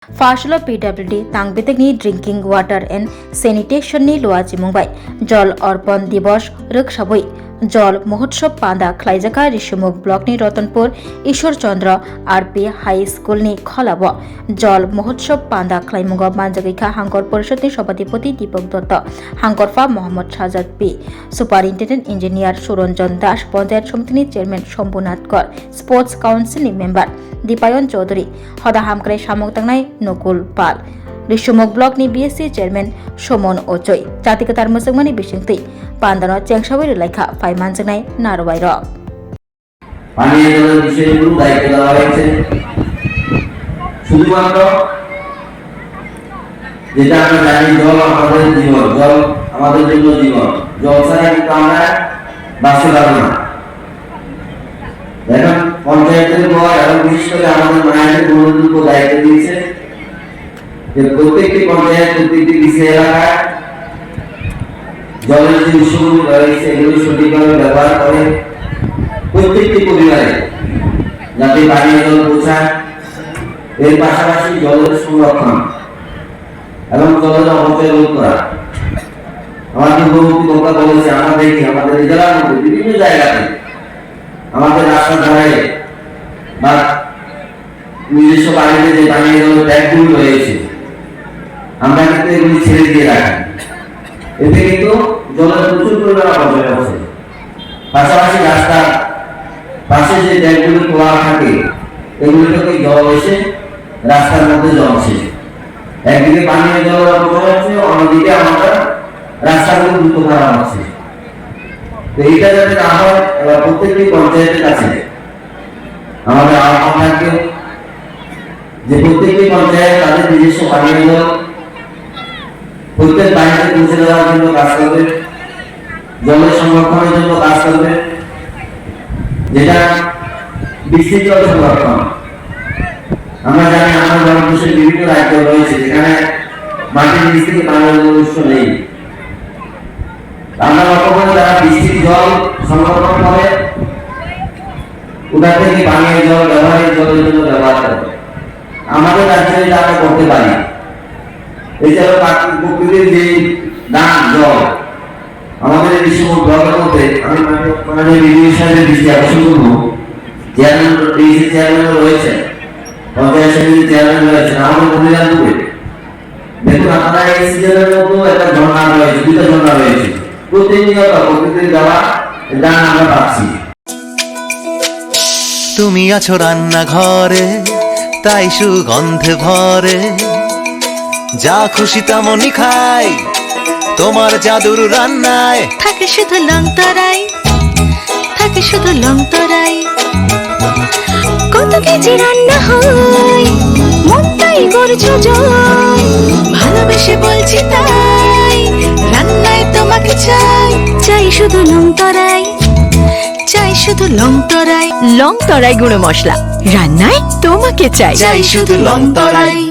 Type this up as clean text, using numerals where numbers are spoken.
Fashulo PWD Tangbitekni Drinking Water and Sanitation ni Luaji Mumbai Jol Orpon Dibos Rukshabui জল মহোৎসব পান্দা খাইজাকা ঋষিমুখ ব্লকনি রতনপুর ঈশ্বরচন্দ্র আরপি হাই স্কুলনি খলাব জল মহোৎসব পান্দা খাইমুগ মানজাগিখা হাঙ্কর পরিষদনি সভাধিপতি দীপক দত্ত হাঙ্করফা Mohammad Sajad P superintendent engineer Suranjan Das panchayat সমিতিনি চেয়ারম্যান শম্ভুনাথ কর স্পোর্টস কাউন্সিলনি মেম্বার দীপায়ন চৌধুরী হদা হামক্রাই সামুক তাংনাই নকুল পাল ঋষিমুখ ব্লকনি বিএসসি চেয়ারম্যান সমন অচৈ জাতিগতার মুসলমানি বিশিংতি পান্দানো চেংসাবৈ রেলাইখা ফাইমান জেনাই নারবাই রক পানীয় জলের বিষয়ে পুরো দায়িত্ব দেওয়া হয়েছে শুধুমাত্র যেটা আমরা জানি জল আমাদের জীবন জল আমাদের জন্য জীবন জল ছাড়া কিন্তু আমরা বাঁচতে পারবো না এখন পঞ্চায়েতের পর এবং বিশেষ করে আমাদের মায়েদের গুরুত্ব দায়িত্ব দিয়েছে যে প্রত্যেকটি পঞ্চায়েত প্রত্যেকটি বিসি এলাকায় জলের যে উৎসগুলি রয়েছে এগুলো সঠিকভাবে ব্যবহার করে প্রত্যেকটি পরিবারে যাতে পানীয় জল পৌঁছায় এর পাশাপাশি জলের সংরক্ষণ এবং জলের অপচয় রোধ করা আমাদের বহুমুখী বক্তা বলেছে আমরা দেখি আমাদের জেলার মধ্যে বিভিন্ন জায়গাতে আমাদের রাস্তার ধারে বা নিজস্ব বাড়িতে যে পানীয় জলের ট্যাঙ্কগুলো রয়েছে আমরা কিন্তু এগুলি ছেড়ে দিয়ে রাখি এতে কিন্তু জলের প্রচুর পরিমাণে অপচয় হচ্ছে পাশাপাশি রাস্তার পাশে যে ট্যাঙ্কগুলো খোলা থাকে এগুলো থেকে জল এসে রাস্তার মধ্যে জমছে একদিকে পানীয় জলের অপচয় হচ্ছে অন্যদিকে আমাদের রাস্তাগুলো দ্রুত খারাপ হচ্ছে তো এইটা যাতে না হয় এবার প্রত্যেকটি পঞ্চায়েতের কাছে আমাদের আহ্বান থাকবে যে প্রত্যেকটি পঞ্চায়েত তাদের নিজস্ব পানীয় জল প্রত্যেক বাড়িতে পৌঁছে দেওয়ার জন্য কাজ করবে জলের সংরক্ষণের জন্য কাজ করবে যেটা বৃষ্টির জল সংরক্ষণ আমরা জানি আমাদের ভারতবর্ষের বিভিন্ন রাজ্য রয়েছে যেখানে মাটির নিচ থেকে পানীয় জলের উৎস নেই আমরা লক্ষ্য করি যারা বৃষ্টির জল সংরক্ষণ করে ওটা থেকে পানীয় জল ব্যবহারের জলের জন্য ব্যবহার করে আমাদের রাজ্যে এটা আমরা করতে পারি এছাড়াও প্রকৃতির যে দান জল আমাদের এই সময় ব্লকের মধ্যে আমি মানে বিভিন্ন সাহেবের দৃষ্টি আকর্ষণ করবো চেয়ারম্যান রয়েছে পঞ্চায়েত সমিতির চেয়ারম্যান রয়েছে আমাদের মহিলা দুবে দেখুন আপনারা এই সিজনের মতো একটা ঝর্ণা রয়েছে দুটো ঝর্ণা রয়েছে প্রতিনিয়ত প্রকৃতির দেওয়া দান আমরা পাচ্ছি তুমি আছো রান্নাঘরে তাই সুগন্ধে ভরে যা খুশি তেমনই খাই তোমার জাদুর রান্নায় থাকে শুধু লংতরাই থাকে শুধু লংতরাই কত কেজি রান্না হয় মনটাই করছো জয় ভালোবেসে বলছি তাই রান্নায় তোমাকে চাই চাই শুধু লংতরাই চাই শুধু লংতরাই লংতরাই গুঁড়ো মশলা রান্নায় তোমাকে চাই চাই শুধু লংতরাই।